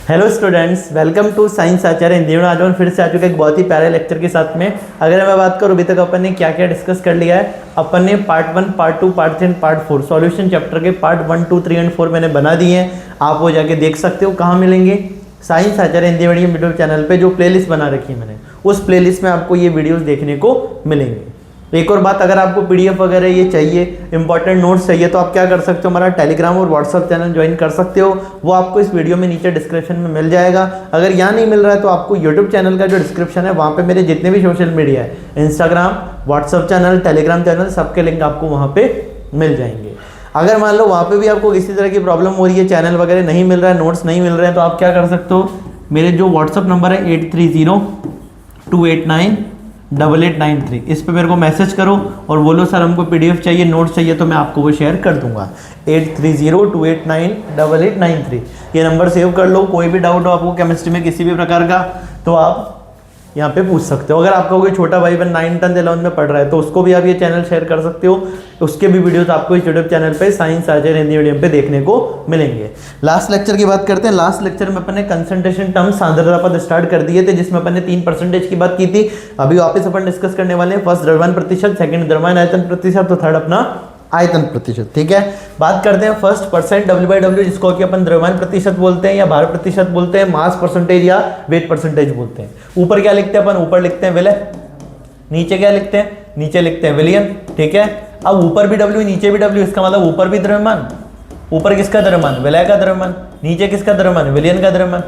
Hello students, welcome to science Acharya Hindi में। आज हम फिर से आ चुके एक बहुत ही प्यारे लेक्चर के साथ में। अगर मैं बात करूँ अभी तक अपन ने क्या क्या डिस्कस कर लिया है, अपन ने part 1, part 2, part 3, part 4 solution chapter के पार्ट 1, 2, 3 एंड 4 मैंने बना दिए हैं। आप वो जाके देख सकते हो। कहाँ मिलेंगे? Science Acharya Hindi medium YouTube channel पे जो प्लेलिस्ट बना रखी है मैंने, उस प्लेलिस्ट में आपको ये वीडियोस देखने को मिलेंगे। एक और बात, अगर आपको पीडीएफ वगैरह ये चाहिए, इंपॉर्टेंट नोट्स चाहिए, तो आप क्या कर सकते हो, हमारा टेलीग्राम और व्हाट्सअप चैनल ज्वाइन कर सकते हो। वो आपको इस वीडियो में नीचे डिस्क्रिप्शन में मिल जाएगा। अगर यहाँ नहीं मिल रहा है तो आपको यूट्यूब चैनल का जो डिस्क्रिप्शन है वहाँ पे मेरे जितने भी सोशल मीडिया है, Instagram, WhatsApp channel, Telegram channel, सबके लिंक आपको वहाँ पे मिल जाएंगे। अगर मान लो वहाँ पे भी आपको किसी तरह की प्रॉब्लम हो रही है, चैनल वगैरह नहीं मिल रहा है, नोट्स नहीं मिल रहे हैं, तो आप क्या कर सकते हो, मेरे जो व्हाट्सअप नंबर है 8302898893, इस पे मेरे को मैसेज करो और बोलो सर हमको पीडीएफ चाहिए, नोट्स चाहिए, तो मैं आपको वो शेयर कर दूंगा। 8302898893 ये नंबर सेव कर लो। कोई भी डाउट हो आपको केमिस्ट्री में किसी भी प्रकार का, तो आप यहाँ पे पूछ सकते हो। अगर आपका कोई छोटा भाई बहन 9, 10, 11 में पढ़ रहा है तो उसको भी आप ये चैनल शेयर कर सकते हो। उसके भी वीडियोस आपको इस यूट्यूब चैनल पे साइंस आचार्य हिंदी मीडियम पे देखने को मिलेंगे। लास्ट लेक्चर की बात करते हैं। लास्ट लेक्चर में अपन ने कंसंट्रेशन टर्म सांद्रता पद स्टार्ट कर दिए थे, जिसमें अपन ने 3% की बात की थी। अभी वापस अपन डिस्कस करने वाले हैं। फर्स्ट द्रव्यमान प्रतिशत, सेकंड द्रव्यमान आयतन प्रतिशत, तो थर्ड अपना आयतन प्रतिशत। ठीक है, बात करते हैं फर्स्ट परसेंट W/W, जिसको कि अपन द्रव्यमान प्रतिशत बोलते हैं या भार प्रतिशत बोलते हैं, मास परसेंटेज या वेट परसेंटेज बोलते हैं। ऊपर क्या लिखते हैं अपन? ऊपर लिखते हैं विलय। नीचे क्या लिखते हैं? नीचे लिखते हैं विलयन। ठीक है, अब ऊपर भी W नीचे भी W, इसका मतलब ऊपर भी द्रव्यमान। ऊपर किसका द्रव्यमान? विलय का द्रव्यमान। नीचे किसका द्रव्यमान? विलयन का द्रव्यमान।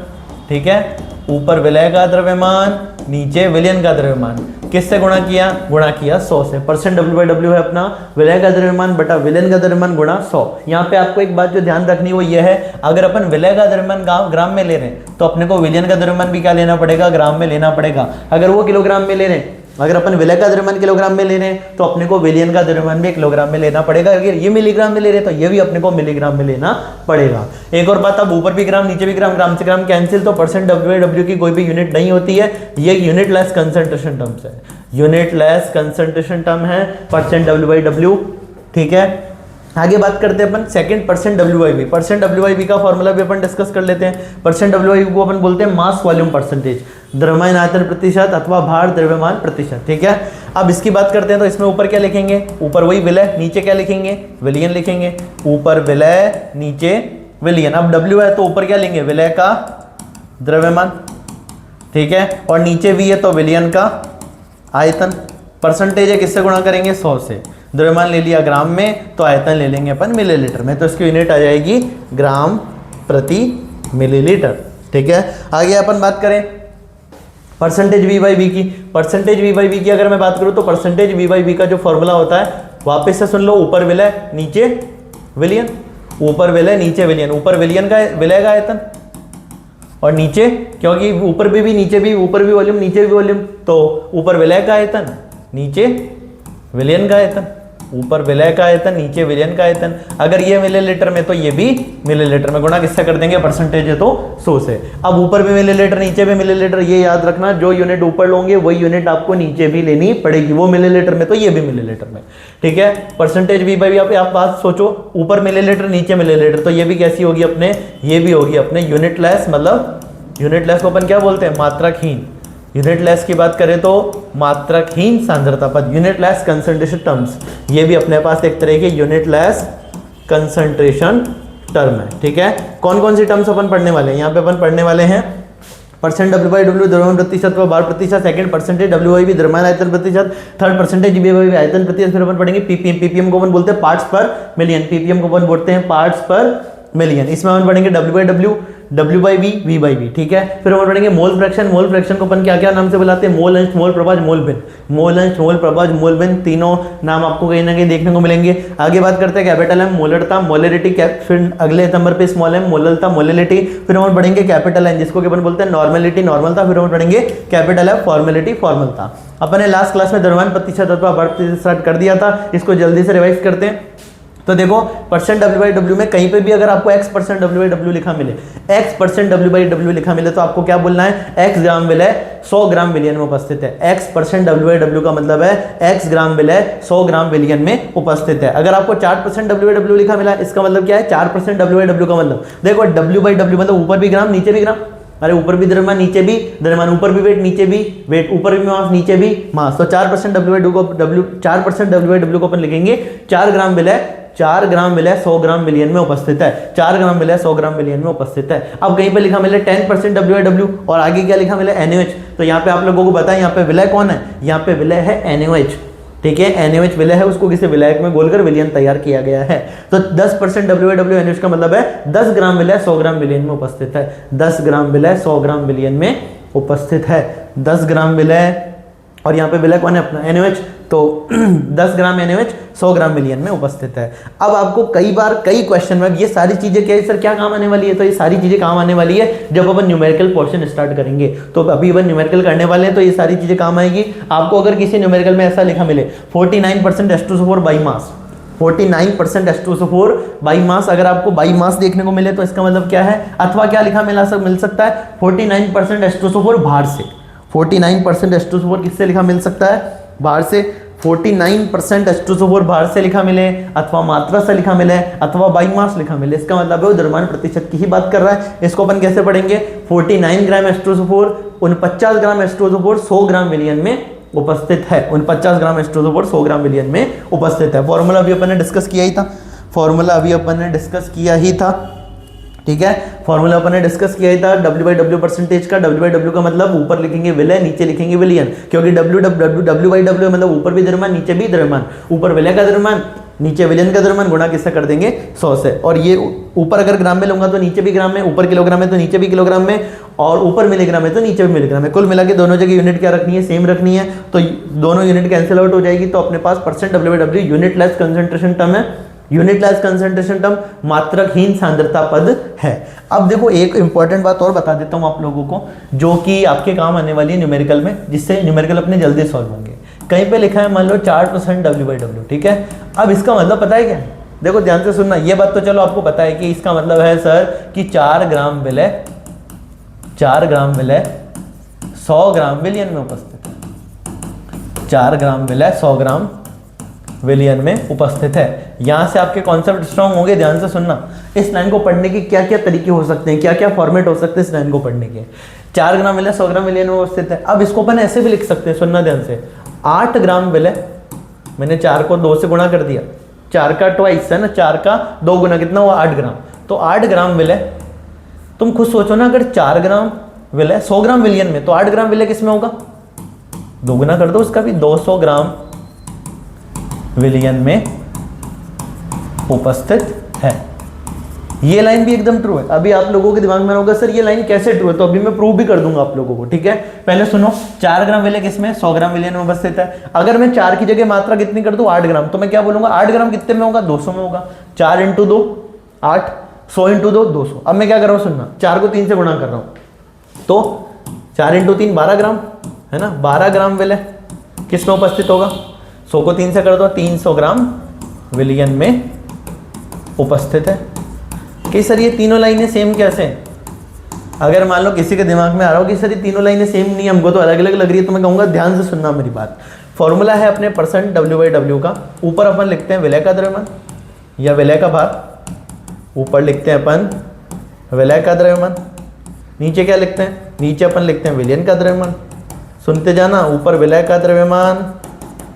ठीक है, ऊपर विलय का द्रव्यमान, नीचे विलयन का द्रव्यमान। किससे गुणा किया? गुणा किया 100 से। परसेंट W/W है अपना विलय का द्रव्यमान बटा विलयन का द्रव्यमान गुणा 100। यहाँ पे आपको एक बात जो ध्यान रखनी वो ये है, अगर अपन विलय का द्रव्यमान ग्राम में ले रहे हैं तो अपने को विलयन का द्रव्यमान भी क्या लेना पड़ेगा? ग्राम में लेना पड़ेगा। अगर वो किलोग्राम में ले रहे हैं, अगर अपन विलय का द्रव्यमान किलोग्राम में ले रहे हैं तो अपने को विलयन का द्रव्यमान भी किलोग्राम में लेना पड़ेगा। अगर ये मिलीग्राम में ले रहे हैं तो ये भी अपने को मिलीग्राम में लेना पड़ेगा। एक और बात, अब ऊपर भी ग्राम नीचे भी ग्राम, ग्राम से ग्राम कैंसिल, तो परसेंट W/W की कोई भी यूनिट नहीं होती है। ये यूनिटलेस कंसंट्रेशन टर्म्स है, यूनिटलेस कंसंट्रेशन टर्म है परसेंट W/W। ठीक है, आगे बात करते हैं अपन second percent W/V। Percent W/V का फॉर्मूला भी अपन डिस्कस कर लेते हैं। परसेंट W/V को अपन बोलते हैं मास वॉल्यूम परसेंटेज, द्रव्यमान आयतन प्रतिशत अथवा भार द्रव्यमान प्रतिशत। ठीक है, अब इसकी बात करते हैं तो इसमें ऊपर क्या लिखेंगे? ऊपर वही विलय, नीचे क्या लिखेंगे? विलयन लिखेंगे। ऊपर विलय, नीचे विलयन। अब W है तो ऊपर क्या लेंगे? विलय का द्रव्यमान। ठीक है, और नीचे V है तो विलयन का आयतन। परसेंटेज है, किससे गुणा करेंगे? 100 से। द्रव्यमान ले लिया ग्राम में तो आयतन ले लेंगे अपन मिलीलीटर में, तो इसकी यूनिट आ जाएगी ग्राम प्रति मिलीलीटर। ठीक है, आगे अपन बात करें परसेंटेज V/V की। परसेंटेज V/V की अगर मैं बात करूं तो परसेंटेज V/V का जो फॉर्मूला होता है वापस से सुन लो। ऊपर विलय, नीचे विलयन। ऊपर विलय, नीचे विलयन। ऊपर विलयन का विलय का आयतन और नीचे, क्योंकि ऊपर भी नीचे भी, ऊपर भी वॉल्यूम नीचे भी वॉल्यूम, तो ऊपर विलय का आयतन, नीचे विलयन का आयतन। ऊपर विलय का आयतन, नीचे विलयन का आयतन। अगर ये मिलीलीटर में तो ये भी मिलीलीटर में। गुणा किससे कर देंगे? परसेंटेज है तो 100 से। अब ऊपर भी मिलीलीटर, नीचे भी मिलीलीटर। ये याद रखना, जो यूनिट ऊपर लोगे वही यूनिट आपको नीचे भी लेनी पड़ेगी। वो मिलीलीटर में तो ये भी मिलीलीटर में। ठीक है, परसेंटेज V/V आप बात सोचो, ऊपर मिलीलीटर नीचे मिलीलीटर, तो ये भी कैसी होगी अपने? ये भी होगी अपने यूनिटलेस। मतलब यूनिटलेस को अपन क्या बोलते हैं? मात्रकहीन। यूनिटलेस की बात करें तो मात्रकहीन सांद्रता पद, यूनिटलेस कंसंट्रेशन टर्म्स। ये भी अपने पास एक तरह के यूनिटलेस कंसंट्रेशन टर्म है। ठीक है, कौन कौन सी टर्म्स अपन पढ़ने वाले हैं? यहाँ पे अपन पढ़ने वाले हैं परसेंट W/W द्रव्यमान प्रतिशत व भार प्रतिशत, सेकंड परसेंटेज W/V द्रव्यमान आयतन प्रतिशत, थर्ड परसेंटेज V/V आयतन प्रतिशत। फिर अपन पढ़ेंगे पीपीएम। पीपीएम को अपन बोलते हैं पार्ट्स पर मिलियन। पीपीएम को अपन बोलते हैं पार्ट्स पर मिलियन। इसमें अपन पढ़ेंगे W/W, W/V, V/V। ठीक है, फिर हम पढ़ेंगे मोल फ्रैक्शन। मोल फ्रैक्शन को अपन क्या क्या नाम से बुलाते हैं? मोल अंश, मोल प्रभाज, मोल भिन्न। मोल अंश, मोल प्रभाज, मोल भिन्न, तीनों नाम आपको कहीं ना कहीं देखने को मिलेंगे। आगे बात करते हैं कैपिटल एम, मोलरता, मोलरिटी। फिर अगले नंबर पे स्मॉल एम, मोललता, मोललिटी। फिर हम पढ़ेंगे कैपिटल एन, जिसको अपन बोलते हैं नॉर्मेलिटी, नॉर्मलता। फिर हम पढ़ेंगे कैपिटल एफ, फॉर्मेलिटी, फॉर्मलता। अपन ने लास्ट क्लास में द्रव्यमान प्रतिशत अथवा भार प्रतिशत स्टार्ट कर दिया था, इसको जल्दी से रिवाइज करते हैं। तो देखो परसेंट W/W में कहीं पे भी अगर आपको x% W/W लिखा मिले, x% W/W लिखा मिले तो आपको क्या बोलना है, x ग्राम विलय 100 ग्राम विलियन में उपस्थित है। x% W/W का मतलब है x ग्राम विलय 100 ग्राम विलियन में उपस्थित है। अगर आपको 4% W/W लिखा मिला, इसका मतलब क्या है, 4% W/W का मतलब देखो W/W मतलब ऊपर भी ग्राम नीचे भी ग्राम, अरे ऊपर भी द्रव्यमान नीचे भी द्रव्यमान, ऊपर भी वेट नीचे भी वेट, ऊपर भी मास नीचे भी मास। तो 4% W/W को 4% W/W को अपन लिखेंगे 4 ग्राम विलय 100 ग्राम विलियन में उपस्थित है। 4 ग्राम विलय 100 ग्राम विलियन में उपस्थित है। अब कहीं पे लिखा मिले 10% W/W और आगे क्या लिखा मिले NaOH, तो यहाँ पे आप लोगों को बताएं यहाँ पे विलय कौन है, यहाँ पे विलय है NaOH, ठीक है, NaOH विलय है, उसको किसी विलायक में घोलकर विलयन तैयार किया गया है। तो 10% W/W NaOH का मतलब है 10 ग्राम विलय 100 ग्राम विलियन में उपस्थित है। 10 ग्राम विलय 100 ग्राम विलियन में उपस्थित है। 10 ग्राम विलय, और यहाँ पे विलय कौन है अपना NaOH, तो 10 ग्राम NaOH 100 ग्राम विलियन में उपस्थित है। अब आपको कई बार कई क्वेश्चन में ये सारी चीजें क्या सर क्या काम आने वाली है, तो ये सारी चीजें काम आने वाली है जब अपन न्यूमेरिकल पोर्शन स्टार्ट करेंगे। तो अभी अपन न्यूमेरिकल करने वाले हैं तो ये सारी चीजें काम आएगी। आपको अगर किसी न्यूमेरिकल में ऐसा लिखा मिले 49% H2SO4 by mass, 49% H2SO4 by mass, अगर आपको बाई मास देखने को मिले तो इसका मतलब क्या है, अथवा क्या लिखा मिल सकता है 49% H2SO4 भार से, 49% H2SO4 किससे लिखा मिल सकता है, भार से। 49% H2SO4 भार से लिखा मिले, अथवा मात्रा से लिखा मिले, अथवा बाई मास लिखा मिले, इसका मतलब है वो द्रव्यमान प्रतिशत की ही बात कर रहा है। इसको अपन कैसे पढ़ेंगे, 49 ग्राम H2SO4 49 ग्राम H2SO4 100 ग्राम विलियन में उपस्थित है। 49 ग्राम H2SO4 100 ग्राम विलियन में उपस्थित है। फॉर्मूला अभी अपन ने डिस्कस किया ही था, फॉर्मूला अभी अपन ने डिस्कस किया ही था, ठीक है, फॉर्मूला अपन ने डिस्कस किया ही था W/W परसेंटेज का। W/W का मतलब ऊपर लिखेंगे विलय, नीचे लिखेंगे विलियन, क्योंकि W/W मतलब ऊपर भी द्रव्यमान नीचे भी द्रव्यमान, ऊपर विलय का द्रव्यमान नीचे विलयन का द्रव्यमान, गुणा किससे कर देंगे 100 से। और ये ऊपर अगर ग्राम में लूंगा तो नीचे भी ग्राम में, ऊपर किलोग्राम में तो नीचे भी किलोग्राम में, और ऊपर मिलीग्राम में तो नीचे भी मिलीग्राम में। कुल मिला के दोनों जगह यूनिट क्या रखनी है, सेम रखनी है, तो दोनों यूनिट कैंसिल आउट हो जाएगी। तो अपने पास percent W/W unitless concentration term है, यूनिट लेस कंसंट्रेशन टर्म मात्रकहीन सांद्रता पद है। अब देखो एक इंपॉर्टेंट बात और बता देता हूं आप लोगों को, जो कि आपके काम आने वाली है न्यूमेरिकल में, जिससे न्यूमेरिकल अपने जल्दी सॉल्व होंगे। कहीं पे लिखा है मान लो 4% W/W, ठीक है। अब इसका मतलब पता है क्या, देखो ध्यान से सुनना, ये बात तो चलो आपको पता है कि इसका मतलब है सर कि 4 ग्राम विलय 100 ग्राम विलियन में उपस्थित है। 4 ग्राम विलय 100 ग्राम विलियन में उपस्थित है। यहां से आपके कॉन्सेप्ट स्ट्रांग होंगे। ध्यान से सुनना, इस लाइन को पढ़ने के क्या क्या तरीके हो सकते हैं, क्या क्या फॉर्मेट हो सकते हैं इस लाइन को पढ़ने के। 4 ग्राम विलय 100 ग्राम विलियन में उपस्थित है। अब इसको अपन ऐसे भी लिख सकते हैं, सुनना ध्यान से, 8 ग्राम विलय, मैंने 4 को 2 से गुणा कर दिया, 4 का ट्वाइस है ना, 4 का 2 गुना कितना हुआ 8 ग्राम, तो 8 ग्राम विलय। तुम खुद सोचो ना, अगर 4 ग्राम विलय 100 ग्राम विलियन में, तो 8 ग्राम विलय किस में होगा, 2 गुना कर दो उसका भी, 200 ग्राम विलियन में उपस्थित है। ये लाइन भी एकदम ट्रू है। अभी आप लोगों के दिमाग में होगा सर ये लाइन कैसे ट्रू है, तो अभी मैं प्रूव भी कर दूंगा आप लोगों को, ठीक है। पहले सुनो, 4 ग्राम विलय किसमें, 100 ग्राम विलियन में उपस्थित है। अगर मैं 4 की जगह मात्रा कितनी कर दूं 8 ग्राम, तो मैं क्या बोलूंगा 8 ग्राम कितने में होगा, 200 में होगा। 4 × 2 8, 100 × 2 200। अब मैं क्या कर रहा हूं, सुनना, 4 को 3 से गुणा कर रहा हूं, तो 4 × 3 12 ग्राम है ना, 12 ग्राम विलय किसमें उपस्थित होगा, 100 को 3 से कर दो, 300 ग्राम विलियन में उपस्थित है। कि सर ये तीनों लाइनें सेम कैसे हैं? अगर मान लो किसी के दिमाग में आ रहा हो कि सर ये तीनों लाइनें सेम नहीं, हमको तो अलग अलग लग रही है, तो मैं कहूँगा ध्यान से सुनना मेरी बात। फॉर्मूला है अपने परसेंट W/W का, ऊपर अपन लिखते हैं विलय का द्रव्यमान या विलय का भार, ऊपर लिखते हैं अपन विलय का द्रव्यमान, नीचे क्या लिखते हैं, नीचे अपन लिखते हैं विलयन का द्रव्यमान। सुनते जाना, ऊपर विलय का द्रव्यमान,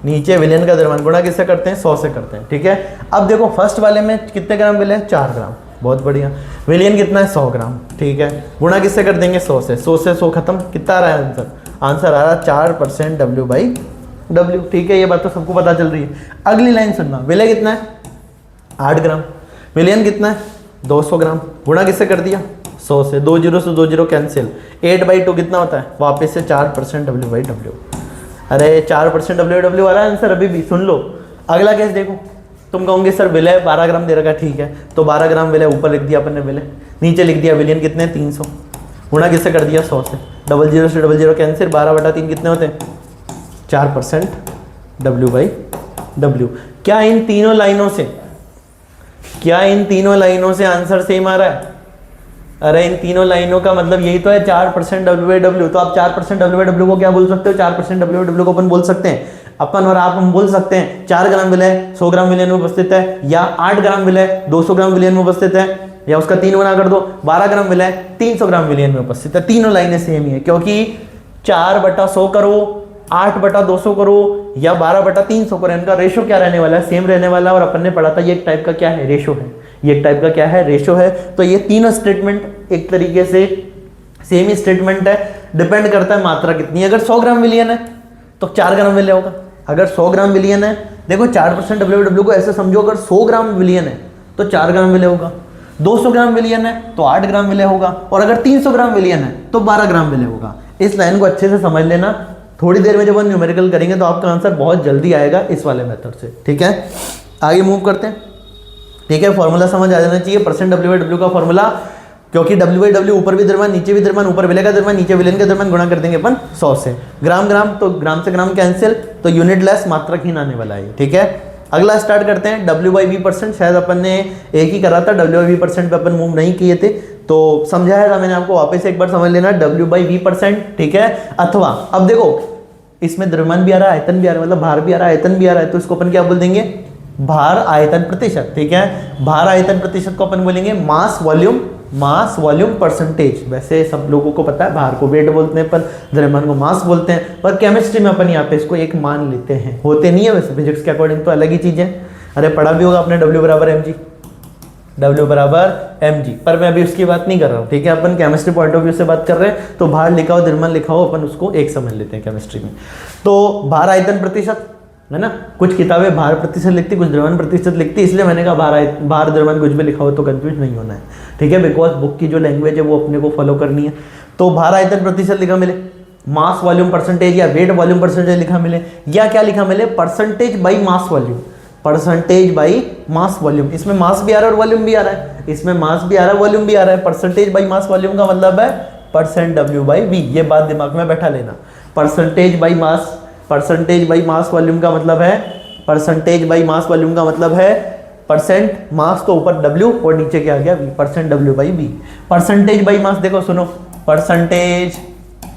नीचे विलयन का द्रव्यमान, गुणा किससे करते हैं, 100 से करते हैं, ठीक है। अब देखो फर्स्ट वाले में कितने ग्राम विलय, 4 ग्राम, बहुत बढ़िया। विलयन कितना है, 100 ग्राम, ठीक है। गुणा किससे कर देंगे, 100 से, 100 से 100 खत्म, कितना आ रहा है आंसर, आंसर आ रहा है 4% W/W, ठीक है। ये बात तो सबको पता चल रही है। अगली लाइन सुनना, विलय कितना है 8 ग्राम, विलयन कितना है 200 ग्राम, गुणा किससे कर दिया 100 से, 2 0 से 2 0 कैंसिल, 8/2 कितना होता है, वापस से 4% W/W। अरे 4% W/W आ रहा है आंसर। अभी भी सुन लो, अगला केस देखो, तुम कहोगे सर विलय 12 ग्राम दे रखा, ठीक है, तो 12 ग्राम विलय ऊपर लिख दिया अपन ने विलय, नीचे लिख दिया विलियन कितने 300, गुणा किससे कर दिया 100 से, 00 से 00 कैंसिल, 12/3 कितने होते हैं 4% W/W। क्या इन तीनों लाइनों से क्या इन तीनों लाइनों से आंसर सेम आ रहा है? अरे इन तीनों लाइनों का मतलब यही तो है 4% WW। तो आप 4% WW को क्या बोल सकते हो? 4% WW को अपन बोल सकते हैं, अपन और आप हम बोल सकते हैं 4 ग्राम विलय 100 ग्राम विलयन में उपस्थित है, या 8 ग्राम विलय 200 ग्राम विलयन में उपस्थित है, या उसका 3 गुना कर दो 12 ग्राम विलय 300 ग्राम विलयन में उपस्थित है। तीनों लाइनें सेम ही है, क्योंकि 4/100 करो, 8/200 करो या 12/300 करो, इनका रेशो क्या रहने वाला है? सेम रहने वाला है। और अपन ने पढ़ा था ये एक टाइप का क्या है? रेशो है। ये एक टाइप का क्या है? रेशो है। तो ये तीनों स्टेटमेंट एक तरीके से सेम ही स्टेटमेंट है, डिपेंड करता है मात्रा कितनी है। अगर 100 ग्राम विलयन है तो 4 ग्राम विलय होगा। अगर 100 ग्राम विलयन है, देखो 4% WW को ऐसे समझो, अगर 100 ग्राम विलयन है तो 4 ग्राम विलय होगा, 200 ग्राम विलयन है तो 8 ग्राम विलय होगा, और अगर 300 ग्राम विलयन है तो 12 ग्राम विलय होगा। इस लाइन को अच्छे से समझ लेना। थोड़ी देर में जब हम न्यूमेरिकल करेंगे तो आपका आंसर बहुत जल्दी आएगा इस वाले मेथड से। ठीक है, आगे मूव करते हैं। ठीक है, फॉर्मूला समझ आ जाना चाहिए परसेंट W/W का फॉर्मूला, क्योंकि W/W ऊपर भी द्रव्यमान नीचे भी द्रव्यमान, ऊपर विलय का द्रव्यमान नीचे विलयन का द्रव्यमान, गुणा कर देंगे अपन 100 से। ग्राम ग्राम तो ग्राम से ग्राम कैंसिल, तो यूनिट लेस मात्रकहीन आने वाला है। ठीक है, अगला स्टार्ट करते हैं W/V%। शायद अपन ने एक ही करा था, W/V% पे अपन मूव नहीं किए थे, तो समझाया था मैंने आपको, वापस एक बार समझ लेना W/V%। ठीक है, अथवा अब देखो इसमें द्रव्यमान भी आ रहा है, आयतन भी आ रहा है, मतलब भार भी आ रहा है, आयतन भी आ रहा है, तो इसको अपन क्या बोल देंगे? भार आयतन प्रतिशत। ठीक है, भार आयतन प्रतिशत को अपन बोलेंगे मास वॉल्यूम परसेंटेज। वैसे सब लोगों को पता है भार को वेट बोलते हैं, पर द्रव्यमान को मास बोलते हैं, पर केमिस्ट्री में अपन यहाँ पे इसको एक मान लेते हैं। होते नहीं है वैसे, फिजिक्स के अकॉर्डिंग तो अलग ही चीजें। अरे पढ़ा भी होगा आपने W = mg, पर मैं अभी उसकी बात नहीं कर रहा हूँ। ठीक है, अपन केमिस्ट्री पॉइंट ऑफ व्यू से बात कर रहे हैं, तो भार लिखा हो द्रव्यमान लिखा हो, अपन उसको एक समझ लेते हैं केमिस्ट्री में। तो भार आयतन प्रतिशत है ना, कुछ किताबें भार प्रतिशत लिखती, कुछ द्रव्यमान प्रतिशत लिखती, इसलिए मैंने कहा भार द्रव्यमान कुछ भी लिखा हो तो कंफ्यूज नहीं होना है। ठीक है, बिकॉज बुक की जो लैंग्वेज है वो अपने को फॉलो करनी है। तो भार आयतन प्रतिशत लिखा मिले, मास वॉल्यूम परसेंटेज या वेट वॉल्यूम परसेंटेज लिखा मिले, या क्या लिखा मिले? Percentage by mass volume, percentage by mass volume. इसमें मास भी आ रहा है और वॉल्यूम भी आ रहा है, इसमें मास भी आ रहा है वॉल्यूम भी आ रहा है। परसेंटेज बाई मास वॉल्यूम का मतलब है परसेंट W/V, ये बात दिमाग में बैठा लेना। परसेंटेज बाई मास वॉल्यूम का मतलब है, परसेंटेज बाई मास वॉल्यूम का मतलब है परसेंट मास तो ऊपर W और नीचे क्या आ गया? V, percent W/V। Percentage by mass देखो सुनो, परसेंटेज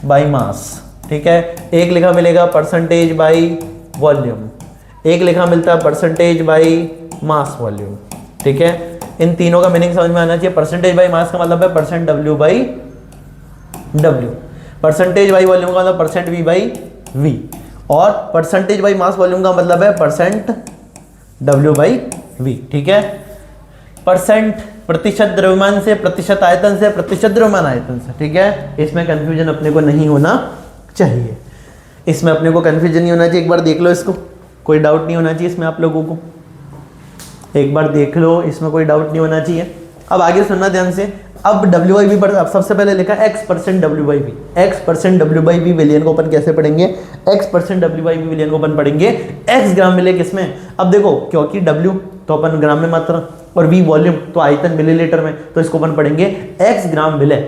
बाई मास। ठीक है, एक लिखा मिलेगा परसेंटेज बाई वॉल्यूम, एक लिखा मिलता है परसेंटेज बाई मास वॉल्यूम। ठीक है, इन तीनों का मीनिंग समझ में आना चाहिए। परसेंटेज बाई मास का मतलब है percent W/W, percentage by volume का मतलब परसेंट V/V, और परसेंटेज बाई मास वॉल्यूम का मतलब है परसेंट W/V। ठीक है, परसेंट प्रतिशत द्रव्यमान से, प्रतिशत आयतन से, प्रतिशत द्रव्यमान आयतन से। ठीक है, इसमें कंफ्यूजन अपने को नहीं होना चाहिए, इसमें अपने को कंफ्यूजन नहीं होना चाहिए। एक बार देख लो इसको, कोई डाउट नहीं होना चाहिए इसमें आप लोगों को, एक बार देख लो, इसमें कोई डाउट नहीं होना चाहिए। अब आगे सुनना ध्यान से। अब W/V पर अब सबसे पहले लिखा X% W/V, X% W/V विलयन को अपन कैसे पढ़ेंगे? X% W/V विलयन को अपन पढ़ेंगे X ग्राम मिले किसमें? अब देखो, क्योंकि W तो अपन ग्राम में मात्रा और V वॉल्यूम तो आयतन मिलीलीटर में, तो इसको अपन पढ़ेंगे X ग्राम विलय।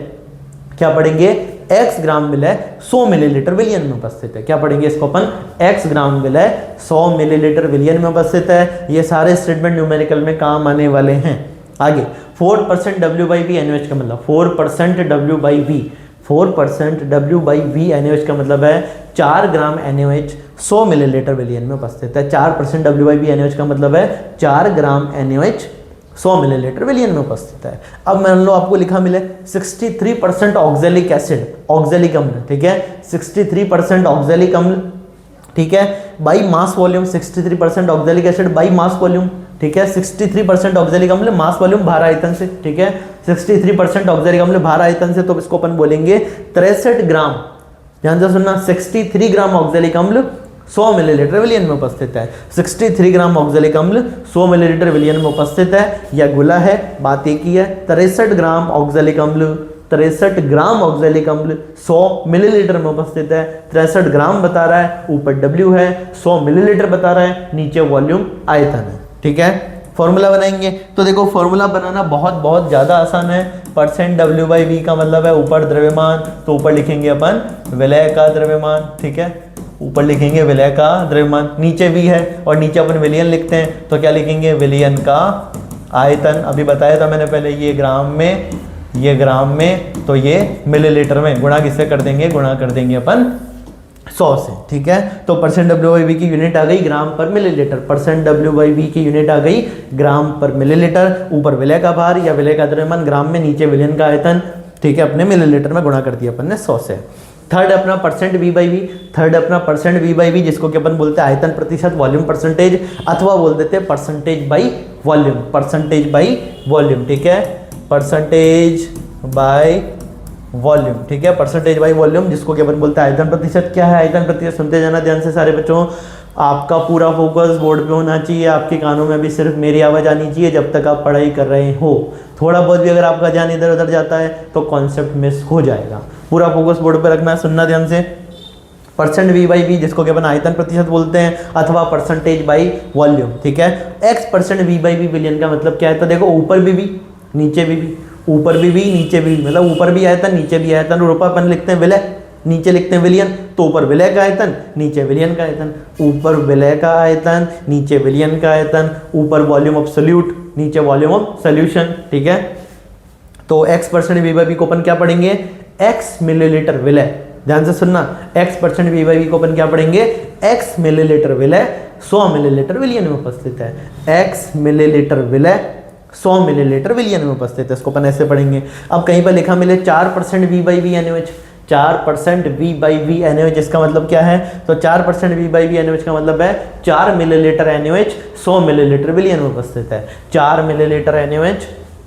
क्या पढ़ेंगे? X ग्राम विलय 100 मिलीलीटर विलयन में उपस्थित है। क्या पढ़ेंगे इसको अपन? X ग्राम विलय 100 मिलीलीटर विलयन में उपस्थित है। ये सारे स्टेटमेंट न्यूमेरिकल में काम आने वाले हैं। आगे 4% W/V NaOH का मतलब 4% W/V, 4% W/V NaOH का मतलब है 4 ग्राम NaOH 100 मिलीलीटर विलयन में उपस्थित है। 4% W/V NaOH का मतलब है 4 ग्राम NaOH 100 मिलीलीटर विलयन में उपस्थित है। अब मान लो आपको लिखा मिले 63% ऑक्जेलिक एसिड, ऑक्जेलिक अम्ल। ठीक है, 63% ऑक्जेलिक अम्ल। ठीक है, by mass volume 63% oxalic acid by mass volume. ठीक है, 63% ऑक्जेलिक अम्ल मास वॉल्यूम भार आयतन से। ठीक है, 63% ऑक्जेलिक अम्ल भार आयतन से, तो इसको अपन बोलेंगे 63 ग्राम। ध्यान से सुनना, 63 ग्राम ऑक्जेलिक अम्ल 100 मिलीलीटर विलयन में उपस्थित है। 63 ग्राम ऑक्जेलिक अम्ल 100 मिलीलीटर विलयन में उपस्थित है। यह गुला है, बात एक ही है। 63 ग्राम ऑक्जेलिक अम्ल 63 ग्राम ऑक्जेलिक अम्ल 100 मिलीलीटर में उपस्थित है। 63 ग्राम बता रहा है, ऊपर W है, 100 मिलीलीटर बता रहा है, नीचे वॉल्यूम आयतन है। ठीक है, फॉर्मूला बनाएंगे तो देखो फॉर्मूला बनाना बहुत ज़्यादा आसान है। परसेंट W/V का मतलब है ऊपर द्रव्यमान, तो ऊपर लिखेंगे अपन विलय का द्रव्यमान। ठीक है, ऊपर लिखेंगे विलय का द्रव्यमान, नीचे V है और नीचे अपन विलयन लिखते हैं, तो क्या लिखेंगे? विलयन का आयतन अभी बताया था मैंने पहले, ये ग्राम में, ये ग्राम में, तो ये मिलीलीटर में, गुणा किससे कर देंगे, गुणा कर देंगे अपन 100 से, ठीक है। तो परसेंट W/V की यूनिट आ गई ग्राम पर मिलीलीटर, परसेंट W/V की यूनिट आ गई ग्राम पर मिलीलीटर। ऊपर विलय का भार या विलय का द्रव्यमान ग्राम में, नीचे विलयन का आयतन, ठीक है, अपने मिलीलीटर में गुणा कर दिया अपन ने 100 से। थर्ड अपना परसेंट V/V, थर्ड अपना परसेंट V/V जिसको कि अपन बोलते हैं आयतन प्रतिशत, वॉल्यूम परसेंटेज, अथवा बोल देते हैं percentage by volume, percentage by volume, ठीक है, परसेंटेज बाई वॉल्यूम, ठीक है, परसेंटेज बाई वॉल्यूम जिसको कि अपन बोलते हैं आयतन प्रतिशत। क्या है आयतन प्रतिशत, सुनते जाना ध्यान से सारे बच्चों। आपका पूरा फोकस बोर्ड पे होना चाहिए, आपके कानों में भी सिर्फ मेरी आवाज़ आनी चाहिए जब तक आप पढ़ाई कर रहे हो। थोड़ा बहुत भी अगर आपका ध्यान इधर उधर जाता है तो कॉन्सेप्ट मिस हो जाएगा। पूरा फोकस बोर्ड पे रखना है, सुनना ध्यान से। परसेंट V/V जिसको कि अपन आयतन प्रतिशत बोलते हैं, अथवा परसेंटेज बाई वॉल्यूम, ठीक है। x परसेंट V/V विलयन का मतलब क्या है, तो देखो ऊपर भी नीचे भी, ऊपर भी नीचे भी, मतलब ऊपर भी आयतन नीचे भी आयतन। और ऊपर अपन लिखते हैं विलय, नीचे लिखते हैं विलयन, तो ऊपर विलय का आयतन नीचे विलयन का आयतन, ऊपर विलय का आयतन नीचे विलयन का आयतन, ऊपर वॉल्यूम ऑफ सोल्यूट नीचे वॉल्यूम ऑफ सोल्यूशन, ठीक है। तो x परसेंट V/V को अपन क्या पढ़ेंगे, x मिलीलीटर विलय, ध्यान से सुनना, x परसेंट V/V को अपन क्या पढ़ेंगे, x मिलीलीटर विलय 100 मिलीलीटर विलयन में उपस्थित है, x मिलीलीटर विलय 100 मिलीलीटर विलयन में उपस्थित है, इसको अपन ऐसे पढ़ेंगे। अब कहीं पर लिखा मिले 4% V/V NaOH, 4% V/V NaOH, इसका मतलब क्या है, तो 4% V/V NaOH का मतलब है 4 मिलीलीटर NaOH 100 मिलीलीटर विलयन में उपस्थित है। 4 मिलीलीटर NaOH,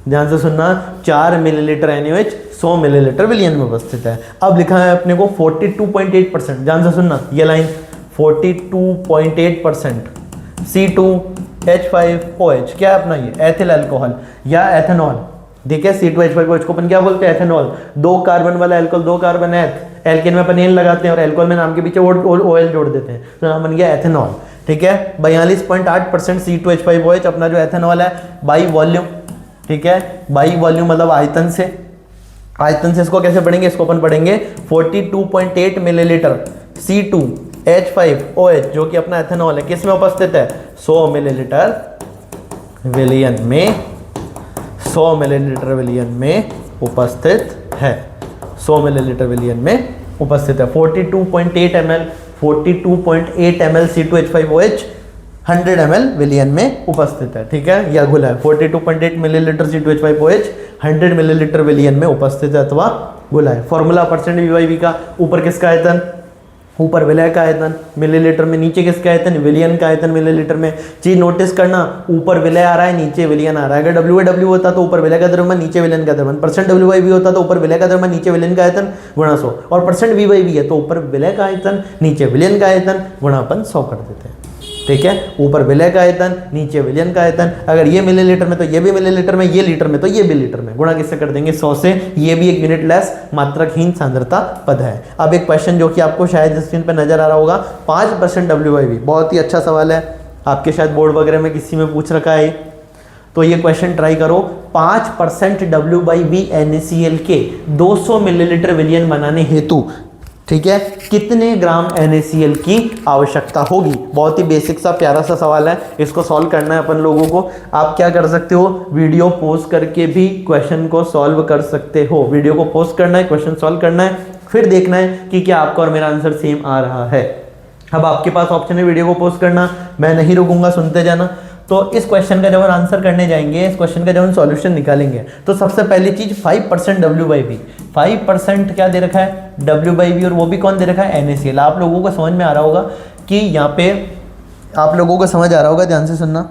ध्यान से सुनना, 4 मिलीलीटर NaOH 100 मिलीलीटर विलयन में उपस्थित है। अब लिखा है अपने को 42.8%, ध्यान से सुनना ये लाइन, 42.8% C2H5OH, क्या है अपना ये एथिल अल्कोहल या एथेनॉल, ठीक है। C2H5OH को अपन क्या बोलते हैं, एथेनॉल। 2 कार्बन वाला अल्कोहल, 2 कार्बन एथ, एल्केन में अपन एन लगाते हैं और अल्कोहल में नाम के पीछे OL जोड़ देते हैं, तो नाम बन गया एथेनॉल, ठीक है। 42.8% C2H5OH अपना जो एथेनॉल है बाई वॉल्यूम, ठीक है, बाई वॉल्यूम मतलब आयतन से, आयतन से इसको कैसे पढ़ेंगे, इसको अपन पढ़ेंगे 42.8 मिलीलीटर C2H5OH जो कि अपना एथेनॉल है, किस में उपस्थित है, 100 मिलीलीटर विलयन में, 100 मिलीलीटर विलयन में उपस्थित है, 100 मिलीलीटर विलयन में उपस्थित है। 42.8 ml, 42.8 ml C2H5OH 100 ml विलयन में उपस्थित है, ठीक है, यह घुला है। 42.8 मिलीलीटर C2H5OH 100 मिलीलीटर विलयन में उपस्थित है अथवा घुला है। फॉर्मूला परसेंट V/V का, ऊपर किसका आयतन, ऊपर विलय का आयतन मिलीलीटर में, नीचे किसका आयतन, विलयन का आयतन मिलीलीटर में। चीज नोटिस करना, ऊपर विलय आ रहा है नीचे विलयन आ रहा है। अगर W/W होता तो ऊपर विलय का द्रव्यमान नीचे विलयन का द्रव्यमान, परसेंट W/V होता तो ऊपर विलय का द्रव्यमान नीचे विलयन का आयतन गुणा 100, और परसेंट V/V है तो ऊपर विलय का आयतन नीचे विलयन का आयतन गुणा अपन 100 कर देते हैं, ठीक है। ऊपर विलय का आयतन नीचे विलयन का आयतन, अगर ये मिलीलीटर में तो ये भी मिलीलीटर में, ये लीटर में तो ये भी लीटर में, गुणा किससे कर देंगे, 100 से। ये भी एक यूनिट लेस मात्रकहीन सांद्रता पद है। अब एक क्वेश्चन जो कि आपको शायद स्क्रीन पर नजर आ रहा होगा, 5% W/V, बहुत ही अच्छा सवाल है, आपके शायद बोर्ड वगैरह में किसी में पूछ रखा है, तो ये क्वेश्चन ट्राई करो। 5% W/V NaCl के 200 मिलीलीटर विलयन बनाने हेतु, ठीक है, कितने ग्राम NaCl की आवश्यकता होगी। बहुत ही बेसिक सा प्यारा सा सवाल है, इसको सॉल्व करना है अपन लोगों को। आप क्या कर सकते हो, वीडियो पोस्ट करके भी क्वेश्चन को सॉल्व कर सकते हो। वीडियो को पोस्ट करना है, क्वेश्चन सॉल्व करना है, फिर देखना है कि क्या आपका और मेरा आंसर सेम आ रहा है। अब आपके पास ऑप्शन है वीडियो को पोस्ट करना, मैं नहीं रुकूंगा, सुनते जाना। तो इस क्वेश्चन का जब हम आंसर करने जाएंगे, इस क्वेश्चन का जब हम सॉल्यूशन निकालेंगे, तो सबसे पहली चीज 5% W/V, 5% क्या दे रखा है, W/V, और वो भी कौन दे रखा है, NaCl। आप लोगों को समझ में आ रहा होगा कि यहाँ पे, आप लोगों को समझ आ रहा होगा, ध्यान से सुनना,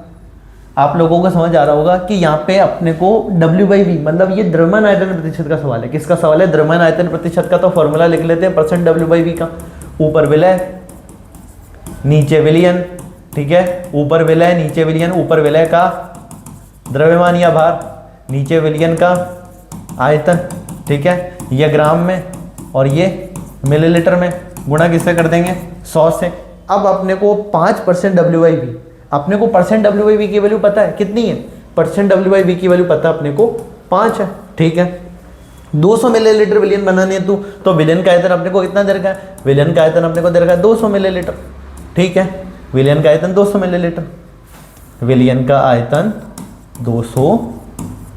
आप लोगों को समझ आ रहा होगा कि यहाँ पे अपने को W/V मतलब ये द्रव्यमान आयतन प्रतिशत का सवाल है। किसका सवाल है, द्रव्यमान आयतन प्रतिशत का। तो फॉर्मूला लिख लेते हैं परसेंट W/V का, ऊपर विलय नीचे विलयन, ठीक है, ऊपर विलय नीचे विलयन, ऊपर विलय का द्रव्यमान या भार, नीचे विलयन का आयतन, ठीक है, ये ग्राम में और ये मिलीलीटर में, गुणा किससे कर देंगे, 100 से। अब अपने को 5% W/V, अपने को परसेंट W/V की वैल्यू पता है कितनी है, परसेंट W/V की वैल्यू पता है अपने को 5 है, ठीक है। 200 मिलीलीटर विलयन बनाने तो विलयन का आयतन अपने को कितना दे रखा है, विलयन का आयतन अपने को दे रखा है 200 मिलीलीटर, ठीक है। विलयन का आयतन 200 मिलीलीटर, विलयन का आयतन 200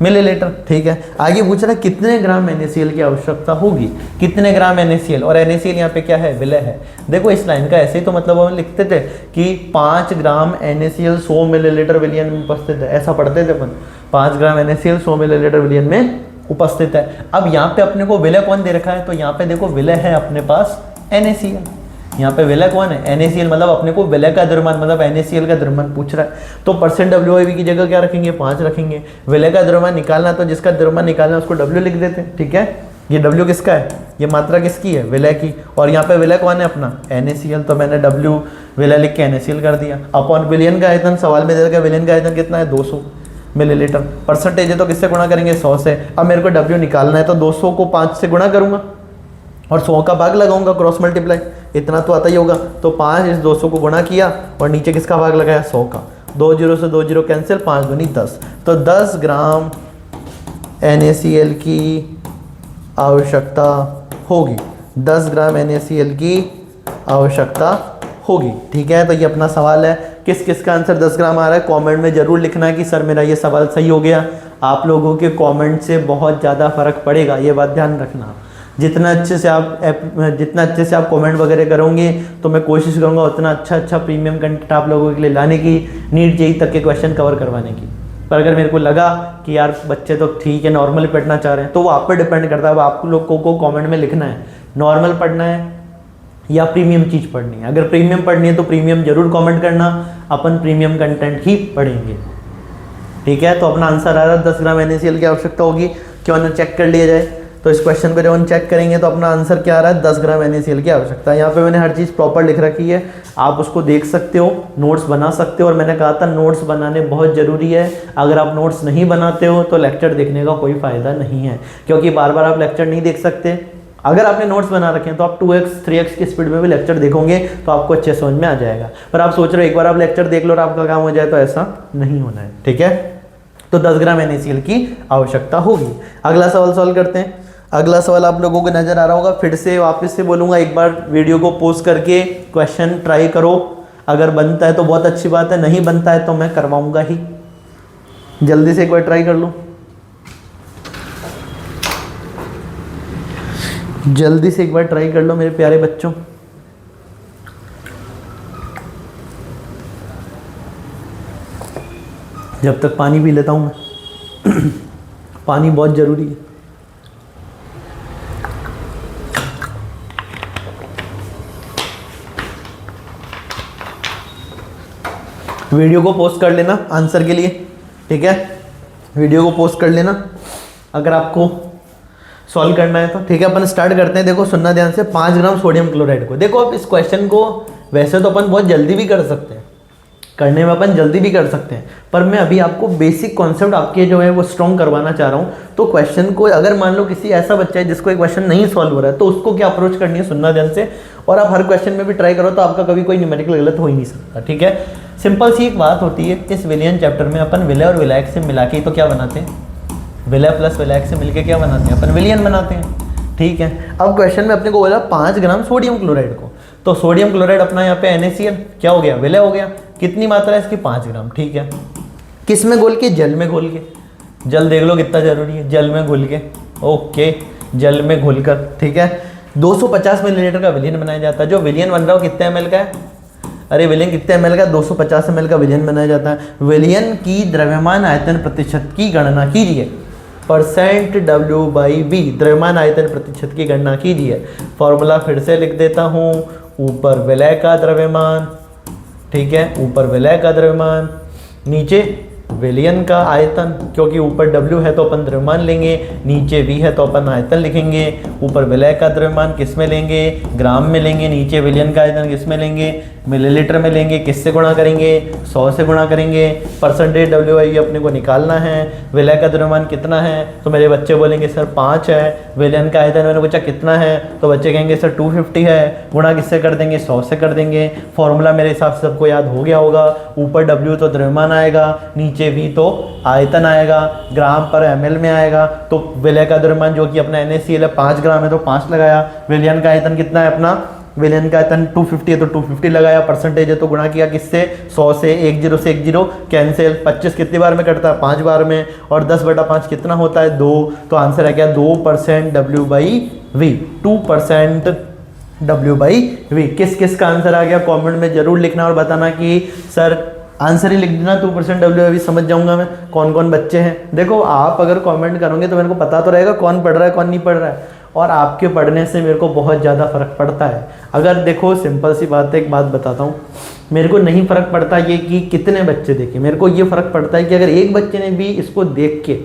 मिलीलीटर। ठीक है, आगे पूछ रहा है कितने ग्राम NaCl की आवश्यकता होगी, कितने ग्राम NaCl, और NaCl यहाँ पे क्या है, विलय है। देखो इस लाइन का ऐसे ही तो मतलब हम लिखते थे कि 5 ग्राम NaCl 100 मिलीलीटर विलयन में उपस्थित है, ऐसा पढ़ते थे अपन, 5 ग्राम NaCl 100 मिलीलीटर विलयन में उपस्थित है। अब यहाँ पे अपने को विलय कौन दे रखा है, तो यहाँ पे देखो विलय है अपने पास NaCl, यहाँ पे विलय कौन है, NaCl, मतलब अपने को विलय का द्रव्यमान मतलब NaCl का द्रव्यमान पूछ रहा है, तो परसेंट WIV की जगह क्या रखेंगे, 5 रखेंगे। विलय का द्रव्यमान निकालना, तो जिसका द्रव्यमान निकालना उसको W लिख देते हैं। ठीक है, ये W किसका है, ये मात्रा किसकी है, विलय की, और यहाँ पे विलय कौन है अपना NaCl, तो मैंने W विलय लिख के NaCl कर दिया। अपॉन विलयन का आयतन, सवाल में दे रखा है विलयन का आयतन कितना है, 200 मिलीलीटर। परसेंटेज है तो किससे गुणा करेंगे, 100 से। अब मेरे को W निकालना है तो 200 को 5 से गुणा करूंगा और 100 का भाग लगाऊंगा, क्रॉस मल्टीप्लाई, इतना तो आता ही होगा। तो 5 इस 200 को गुणा किया और नीचे किसका भाग लगाया, 100 का। 2 0 से 2 0 कैंसिल, 5 दूनी 10, तो 10 ग्राम NaCl की आवश्यकता होगी, 10 ग्राम NaCl की आवश्यकता होगी। ठीक है, तो ये अपना सवाल है। किस किस का आंसर 10 ग्राम आ रहा है, कमेंट में जरूर लिखना है कि सर मेरा ये सवाल सही हो गया। आप लोगों के कमेंट से बहुत ज़्यादा फर्क पड़ेगा, ये बात ध्यान रखना। जितना अच्छे से आप कमेंट वगैरह करोगे तो मैं कोशिश करूँगा उतना अच्छा प्रीमियम कंटेंट आप लोगों के लिए लाने की, नीट जेई तक के क्वेश्चन कवर करवाने की। पर अगर मेरे को लगा कि यार बच्चे तो ठीक है नॉर्मली पढ़ना चाह रहे हैं, तो वो आप पर डिपेंड करता है। अब आप लोगों को कमेंट में लिखना है नॉर्मल पढ़ना है या प्रीमियम चीज़ पढ़नी है। अगर प्रीमियम पढ़नी है तो प्रीमियम जरूर कमेंट करना, अपन प्रीमियम कंटेंट ही पढ़ेंगे। ठीक है, तो अपना आंसर आ रहा है 10 ग्राम NaCl की आवश्यकता होगी। क्यों ना चेक कर लिया जाए, तो इस क्वेश्चन को जब हम चेक करेंगे तो अपना आंसर क्या आ रहा है, 10 ग्राम NaCl की आवश्यकता है। यहाँ पे मैंने हर चीज़ प्रॉपर लिख रखी है, आप उसको देख सकते हो, नोट्स बना सकते हो। और मैंने कहा था नोट्स बनाने बहुत ज़रूरी है। अगर आप नोट्स नहीं बनाते हो तो लेक्चर देखने का कोई फ़ायदा नहीं है, क्योंकि बार बार आप लेक्चर नहीं देख सकते। अगर आपने नोट्स बना रखे हैं तो आप 2x 3x की स्पीड में भी लेक्चर देखोगे तो आपको अच्छे समझ में आ जाएगा। पर आप सोच रहे हो एक बार आप लेक्चर देख लो और आपका काम हो जाए, तो ऐसा नहीं होना है। ठीक है, तो 10 ग्राम NaCl की आवश्यकता होगी। अगला सवाल सॉल्व करते हैं। अगला सवाल आप लोगों को नज़र आ रहा होगा, फिर से वापस से बोलूँगा, एक बार वीडियो को पॉज करके क्वेश्चन ट्राई करो। अगर बनता है तो बहुत अच्छी बात है, नहीं बनता है तो मैं करवाऊँगा ही। जल्दी से एक बार ट्राई कर लो, जल्दी से एक बार ट्राई कर लो मेरे प्यारे बच्चों। जब तक पानी पी लेता हूँ मैं पानी बहुत ज़रूरी है। वीडियो को पोस्ट कर लेना आंसर के लिए। ठीक है, वीडियो को पोस्ट कर लेना अगर आपको सॉल्व करना है तो। ठीक है, अपन स्टार्ट करते हैं। देखो सुनना ध्यान से, 5 ग्राम सोडियम क्लोराइड को, देखो अब इस क्वेश्चन को वैसे तो अपन बहुत जल्दी भी कर सकते हैं, करने में अपन जल्दी भी कर सकते हैं, पर मैं अभी आपको बेसिक कॉन्सेप्ट आपके जो है वो स्ट्रॉन्ग करवाना चाह रहा हूँ। तो क्वेश्चन को अगर मान लो किसी ऐसा बच्चा है जिसको एक क्वेश्चन नहीं सॉल्व हो रहा है, तो उसको क्या अप्रोच करनी है, सुनना ध्यान से। और आप हर क्वेश्चन में भी ट्राई करो तो आपका कभी कोई न्यूमेरिकल गलत हो ही नहीं सकता। ठीक है, सिंपल सी एक बात होती है, इस विलयन चैप्टर में अपन विलय और विलायक से मिला के तो क्या बनाते हैं, विलय प्लस विलायक से मिलके क्या बनाते हैं, अपन विलयन बनाते हैं। ठीक है, अब क्वेश्चन में अपने को बोला 5 ग्राम सोडियम क्लोराइड को, तो सोडियम क्लोराइड अपना यहाँ पे NaCl क्या हो गया, विलय हो गया। कितनी मात्रा है इसकी, 5 ग्राम। ठीक है, किस में घोल के, जल में घोल के। जल देख लो कितना जरूरी है, जल में घोल के। ओके, जल में घोलकर। ठीक है, 250 मिलीलीटर का विलयन बनाया जाता है। जो विलयन बन रहा हो कितने ml का है, अरे विलयन कितने ml का, 250 ml का विलयन बनाया जाता है। विलयन की द्रव्यमान आयतन प्रतिशत की गणना कीजिए, परसेंट W/V द्रव्यमान आयतन प्रतिशत की गणना कीजिए। फॉर्मूला फिर से लिख देता हूँ, ऊपर विलय का द्रव्यमान, ठीक है, ऊपर विलय का द्रव्यमान, नीचे विलयन का आयतन, क्योंकि ऊपर W है तो अपन द्रव्यमान लेंगे, नीचे V है तो अपन आयतन लिखेंगे। ऊपर विलय का द्रव्यमान किस में लेंगे, ग्राम में लेंगे, नीचे विलयन का आयतन किस में लेंगे, मिलीलीटर में लेंगे। किससे गुणा करेंगे, 100 से गुणा करेंगे। परसेंटेज WI अपने को निकालना है। विलय का द्रव्यमान कितना है, तो मेरे बच्चे बोलेंगे सर 5 है। विलयन का आयतन मैंने पूछा कितना है, तो बच्चे कहेंगे सर 250 है। गुणा किससे कर देंगे, 100 से कर देंगे। फॉर्मूला मेरे हिसाब से सबको याद हो गया होगा। ऊपर W तो द्रव्यमान आएगा, नीचे V तो आयतन आएगा, ग्राम पर ml में आएगा। तो विलय का द्रव्यमान जो कि अपना NaCl है 5 ग्राम है, तो 5 लगाया। विलयन का आयतन कितना है अपना विलियन का आयतन 250 है तो 250 लगाया, परसेंटेज है तो गुणा किया किससे, 100 से, 1 0 से 1 0 कैंसिल, 25 कितनी बार में कटता है, 5 बार में, और 10/5 कितना होता है, 2, तो आंसर आ गया 2% W/V, 2% W/V। किस किस का आंसर आ गया कमेंट में जरूर लिखना और बताना कि सर आंसर ही लिख देना 2% W/V, समझ जाऊंगा मैं कौन कौन बच्चे हैं। देखो आप अगर कमेंट करोगे तो मेरे को पता तो रहेगा कौन पढ़ रहा है कौन नहीं पढ़ रहा है, और आपके पढ़ने से मेरे को बहुत ज़्यादा फ़र्क पड़ता है। अगर देखो सिंपल सी बात है, एक बात बताता हूँ, मेरे को नहीं फ़र्क पड़ता ये कि कितने बच्चे देखें, मेरे को ये फ़र्क पड़ता है कि अगर एक बच्चे ने भी इसको देख के